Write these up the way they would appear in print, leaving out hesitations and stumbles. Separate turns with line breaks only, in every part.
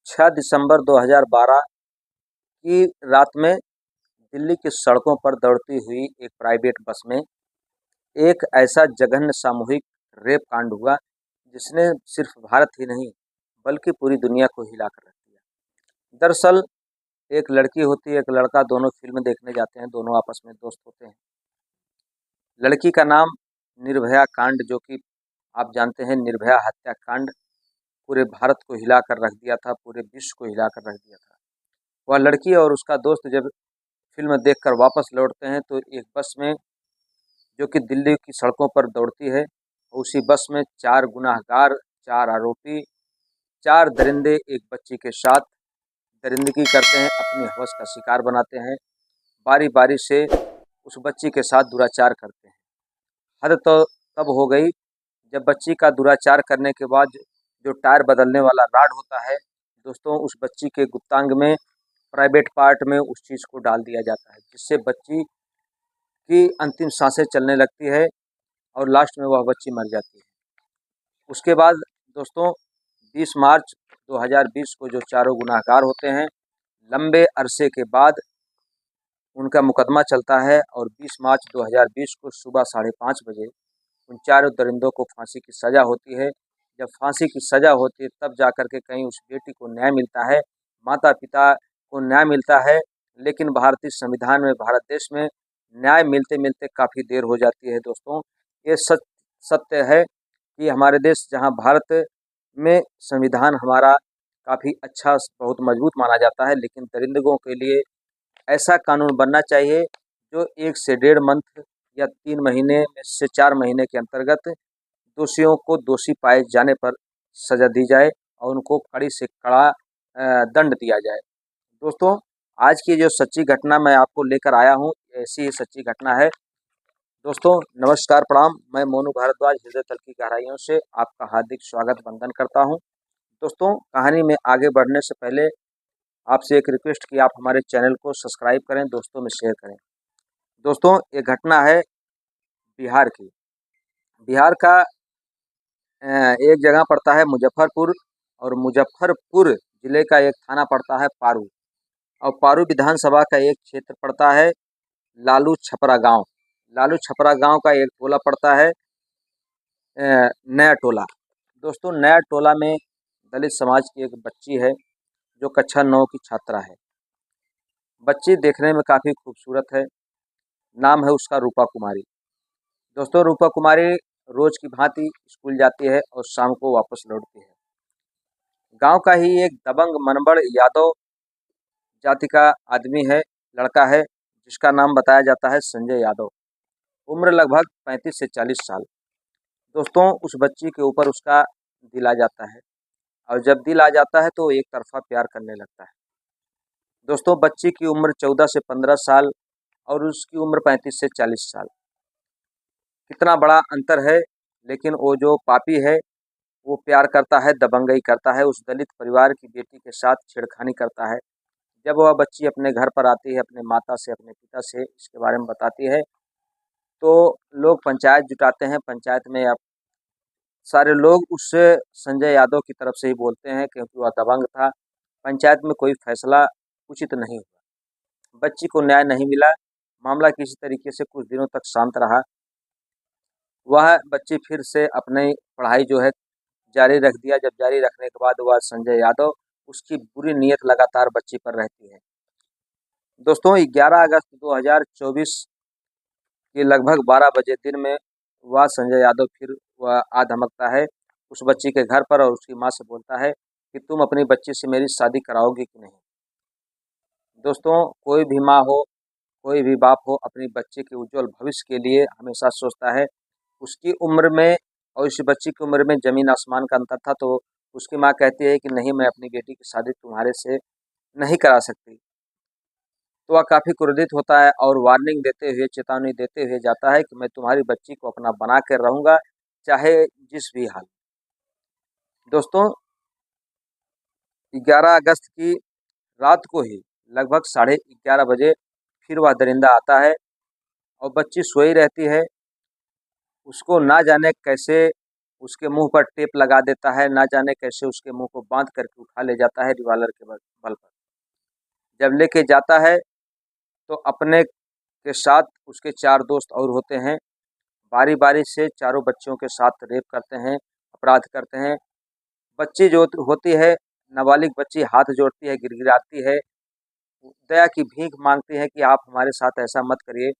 6 दिसंबर 2012 की रात में दिल्ली की सड़कों पर दौड़ती हुई एक प्राइवेट बस में एक ऐसा जघन्य सामूहिक रेप कांड हुआ जिसने सिर्फ भारत ही नहीं बल्कि पूरी दुनिया को हिला कर रख दिया। दरअसल एक लड़की होती है, एक लड़का, दोनों फिल्म देखने जाते हैं, दोनों आपस में दोस्त होते हैं। लड़की का नाम निर्भया कांड, जो कि आप जानते हैं निर्भया हत्याकांड पूरे भारत को हिला कर रख दिया था, पूरे विश्व को हिला कर रख दिया था। वह लड़की और उसका दोस्त जब फिल्म देखकर वापस लौटते हैं तो एक बस में, जो कि दिल्ली की सड़कों पर दौड़ती है, उसी बस में 4 गुनाहगार, 4 आरोपी, 4 दरिंदे एक बच्ची के साथ दरिंदगी करते हैं, अपनी हवस का शिकार बनाते हैं, बारी बारी से उस बच्ची के साथ दुराचार करते हैं। हद तो तब हो गई जब बच्ची का दुराचार करने के बाद जो टायर बदलने वाला राड होता है दोस्तों, उस बच्ची के गुप्तांग में, प्राइवेट पार्ट में उस चीज़ को डाल दिया जाता है, जिससे बच्ची की अंतिम सांसें चलने लगती है और लास्ट में वह बच्ची मर जाती है। उसके बाद दोस्तों 20 मार्च 2020 को जो चारों गुनाहगार होते हैं, लंबे अरसे के बाद उनका मुकदमा चलता है और 20 मार्च 2020 को सुबह 5:30 बजे उन चारों दरिंदों को फांसी की सज़ा होती है। जब फांसी की सज़ा होती है तब जाकर के कहीं उस बेटी को न्याय मिलता है, माता-पिता को न्याय मिलता है, लेकिन भारतीय संविधान में, भारत देश में न्याय मिलते-मिलते काफ़ी देर हो जाती है दोस्तों। ये सत्य है कि हमारे देश, जहाँ भारत में संविधान हमारा काफ़ी अच्छा, बहुत मजबूत माना जाता है, लेकिन दरिंदों के लिए ऐसा कानून बनना चाहिए जो 1 से डेढ़ मंथ या 3 महीने में से 4 महीने के अंतर्गत दोषियों को दोषी पाए जाने पर सज़ा दी जाए और उनको कड़ी से कड़ा दंड दिया जाए। दोस्तों, आज की जो सच्ची घटना मैं आपको लेकर आया हूँ, ऐसी ही सच्ची घटना है। दोस्तों नमस्कार, प्रणाम। मैं मोनू भारद्वाज हृदय तल की गहराइयों से आपका हार्दिक स्वागत वंदन करता हूँ। दोस्तों, कहानी में आगे बढ़ने से पहले आपसे एक रिक्वेस्ट कि आप हमारे चैनल को सब्सक्राइब करें, दोस्तों में शेयर करें। दोस्तों, ये घटना है बिहार की। बिहार का एक जगह पड़ता है मुजफ्फरपुर, और मुजफ्फरपुर ज़िले का एक थाना पड़ता है पारू, और पारू विधानसभा का एक क्षेत्र पड़ता है लालू छपरा गाँव। लालू छपरा गाँव का एक टोला पड़ता है नया टोला। दोस्तों, नया टोला में दलित समाज की एक बच्ची है जो कक्षा 9 की छात्रा है। बच्ची देखने में काफ़ी खूबसूरत है। नाम है उसका रूपा कुमारी। दोस्तों, रूपा कुमारी रोज़ की भांति स्कूल जाती है और शाम को वापस लौटती है। गांव का ही एक दबंग मनबड़ यादव जाति का आदमी है, लड़का है, जिसका नाम बताया जाता है संजय यादव। उम्र लगभग 35 से 40 साल। दोस्तों, उस बच्ची के ऊपर उसका दिल आ जाता है, और जब दिल आ जाता है तो एक तरफा प्यार करने लगता है। दोस्तों, बच्ची की उम्र 14 से 15 साल और उसकी उम्र 35 से 40 साल। कितना बड़ा अंतर है। लेकिन वो जो पापी है, वो प्यार करता है, दबंगई करता है, उस दलित परिवार की बेटी के साथ छेड़खानी करता है। जब वह बच्ची अपने घर पर आती है, अपने माता से, अपने पिता से इसके बारे में बताती है, तो लोग पंचायत जुटाते हैं। पंचायत में अब सारे लोग उससे संजय यादव की तरफ से ही बोलते हैं, क्योंकि वह दबंग था। पंचायत में कोई फैसला उचित नहीं हुआ, बच्ची को न्याय नहीं मिला। मामला किसी तरीके से कुछ दिनों तक शांत रहा। वह बच्ची फिर से अपनी पढ़ाई जो है जारी रख दिया। जब जारी रखने के बाद वह संजय यादव, उसकी बुरी नीयत लगातार बच्ची पर रहती है। दोस्तों, 11 अगस्त 2024 के लगभग 12 बजे दिन में वह संजय यादव फिर वह आ धमकता है उस बच्ची के घर पर और उसकी माँ से बोलता है कि तुम अपनी बच्ची से मेरी शादी कराओगे कि नहीं। दोस्तों, कोई भी माँ हो, कोई भी बाप हो, अपनी बच्चे के उज्जवल भविष्य के लिए हमेशा सोचता है। उसकी उम्र में और इस बच्ची की उम्र में ज़मीन आसमान का अंतर था, तो उसकी माँ कहती है कि नहीं, मैं अपनी बेटी की शादी तुम्हारे से नहीं करा सकती। तो वह काफ़ी क्रोधित होता है और वार्निंग देते हुए, चेतावनी देते हुए जाता है कि मैं तुम्हारी बच्ची को अपना बना कर रहूँगा, चाहे जिस भी हाल। दोस्तों, 11 अगस्त की रात को ही लगभग 11:30 बजे फिर वह दरिंदा आता है और बच्ची सोई रहती है। उसको ना जाने कैसे उसके मुंह पर टेप लगा देता है, ना जाने कैसे उसके मुंह को बांध करके उठा ले जाता है रिवॉल्वर के बल पर। जब लेके जाता है तो अपने के साथ उसके 4 दोस्त और होते हैं, बारी बारी से चारों बच्चियों के साथ रेप करते हैं, अपराध करते हैं। बच्ची जो होती है, नाबालिग बच्ची हाथ जोड़ती है, गिड़गिड़ाती है, दया की भीख मांगती है कि आप हमारे साथ ऐसा मत करिए।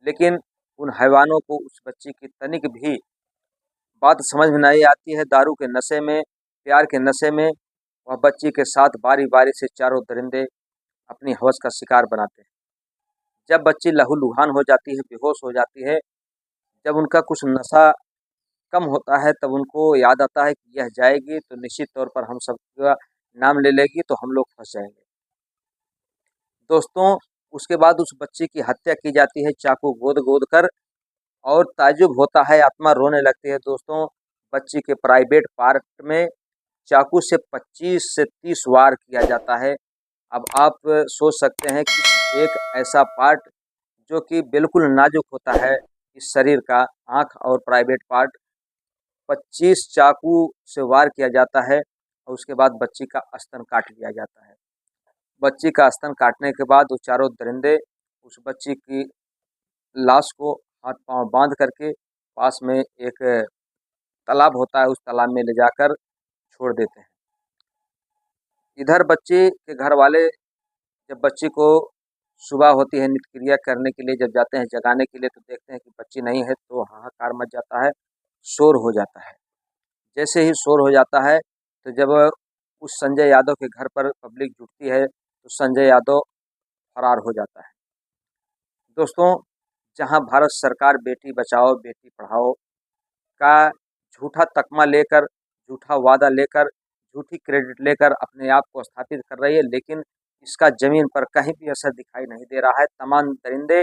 लेकिन उन हैवानों को उस बच्ची की तनिक भी बात समझ में नहीं आती है। दारू के नशे में, प्यार के नशे में वह बच्ची के साथ बारी बारी से चारों दरिंदे अपनी हवस का शिकार बनाते हैं। जब बच्ची लहूलुहान हो जाती है, बेहोश हो जाती है, जब उनका कुछ नशा कम होता है, तब उनको याद आता है कि यह जाएगी तो निश्चित तौर पर हम सबका नाम ले लेगी, तो हम लोग फंस जाएंगे। दोस्तों, उसके बाद उस बच्ची की हत्या की जाती है चाकू गोद गोद कर, और ताज्जुब होता है, आत्मा रोने लगती है। दोस्तों, बच्ची के प्राइवेट पार्ट में चाकू से 25 से 30 वार किया जाता है। अब आप सोच सकते हैं कि एक ऐसा पार्ट जो कि बिल्कुल नाजुक होता है इस शरीर का, आँख और प्राइवेट पार्ट, 25 चाकू से वार किया जाता है और उसके बाद बच्ची का स्तन काट लिया जाता है। बच्ची का स्तन काटने के बाद वो चारों दरिंदे उस बच्ची की लाश को हाथ पांव बांध करके पास में एक तालाब होता है, उस तालाब में ले जाकर छोड़ देते हैं। इधर बच्ची के घर वाले जब बच्ची को सुबह होती है नित्य क्रिया करने के लिए, जब जाते हैं जगाने के लिए, तो देखते हैं कि बच्ची नहीं है, तो हाहाकार मच जाता है, शोर हो जाता है। जैसे ही शोर हो जाता है, तो जब उस संजय यादव के घर पर पब्लिक जुटती है, तो संजय यादव फरार हो जाता है। दोस्तों, जहां भारत सरकार बेटी बचाओ बेटी पढ़ाओ का झूठा तकमा लेकर, झूठा वादा लेकर, झूठी क्रेडिट लेकर अपने आप को स्थापित कर रही है, लेकिन इसका ज़मीन पर कहीं भी असर दिखाई नहीं दे रहा है। तमाम दरिंदे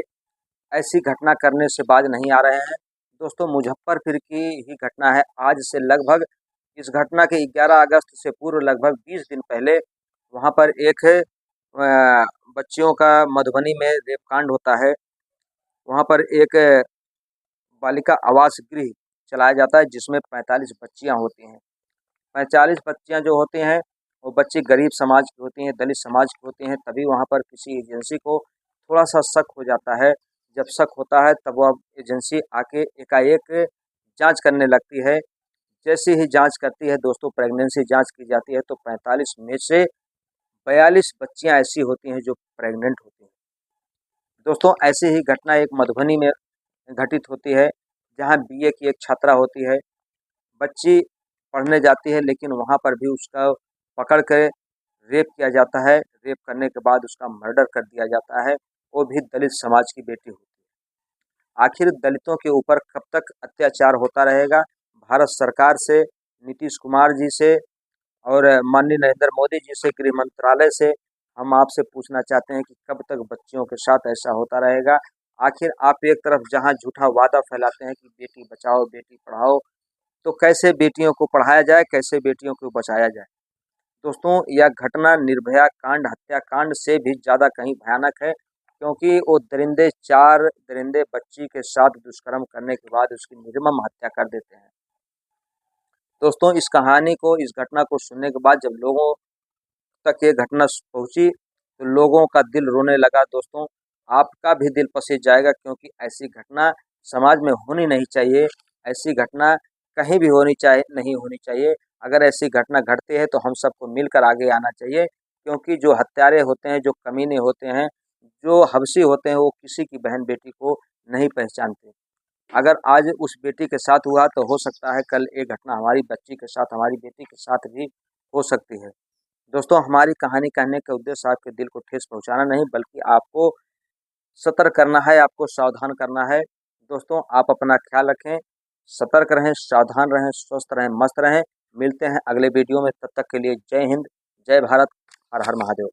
ऐसी घटना करने से बाज नहीं आ रहे हैं। दोस्तों, मुजफ्फरपुर की ही घटना है। आज से लगभग इस घटना के 11 अगस्त से पूर्व लगभग 20 दिन पहले वहाँ पर एक बच्चियों का मधुबनी में रेप कांड होता है। वहाँ पर एक बालिका आवास गृह चलाया जाता है जिसमें 45 बच्चियाँ होती हैं। 45 बच्चियाँ जो होती हैं, वो बच्ची गरीब समाज की होती हैं, दलित समाज की होती हैं। तभी वहाँ पर किसी एजेंसी को थोड़ा-सा शक हो जाता है। जब शक होता है, तब वह एजेंसी आके एकाएक जाँच करने लगती है। जैसे ही जाँच करती है दोस्तों, प्रेगनेंसी जाँच की जाती है, तो 45 में से 42 बच्चियाँ ऐसी होती हैं जो प्रेग्नेंट होती हैं। दोस्तों, ऐसी ही घटना एक मधुबनी में घटित होती है, जहाँ बीए की एक छात्रा होती है। बच्ची पढ़ने जाती है, लेकिन वहाँ पर भी उसका पकड़ के रेप किया जाता है। रेप करने के बाद उसका मर्डर कर दिया जाता है। वो भी दलित समाज की बेटी होती है। आखिर दलितों के ऊपर कब तक अत्याचार होता रहेगा? भारत सरकार से, नीतीश कुमार जी से और माननीय नरेंद्र मोदी जी से, गृह मंत्रालय से हम आपसे पूछना चाहते हैं कि कब तक बच्चियों के साथ ऐसा होता रहेगा? आखिर आप एक तरफ जहां झूठा वादा फैलाते हैं कि बेटी बचाओ बेटी पढ़ाओ, तो कैसे बेटियों को पढ़ाया जाए, कैसे बेटियों को बचाया जाए? दोस्तों, यह घटना निर्भया कांड, हत्याकांड से भी ज़्यादा कहीं भयानक है, क्योंकि वो दरिंदे 4 दरिंदे बच्ची के साथ दुष्कर्म करने के बाद उसकी निर्मम हत्या कर देते हैं। दोस्तों, इस कहानी को, इस घटना को सुनने के बाद जब लोगों तक ये घटना पहुंची, तो लोगों का दिल रोने लगा। दोस्तों, आपका भी दिल पसीज जाएगा, क्योंकि ऐसी घटना समाज में होनी नहीं चाहिए। ऐसी घटना कहीं भी नहीं होनी चाहिए। अगर ऐसी घटना घटती है तो हम सबको मिलकर आगे आना चाहिए, क्योंकि जो हत्यारे होते हैं, जो कमीने होते हैं, जो हवसी होते हैं, वो किसी की बहन बेटी को नहीं पहचानते। अगर आज उस बेटी के साथ हुआ, तो हो सकता है कल एक घटना हमारी बच्ची के साथ, हमारी बेटी के साथ भी हो सकती है। दोस्तों, हमारी कहानी कहने का उद्देश्य आपके दिल को ठेस पहुंचाना नहीं, बल्कि आपको सतर्क करना है, आपको सावधान करना है। दोस्तों, आप अपना ख्याल रखें, सतर्क रहें, सावधान रहें, स्वस्थ रहें, मस्त रहें। मिलते हैं अगले वीडियो में, तब तक के लिए जय हिंद, जय भारत, हर हर महादेव।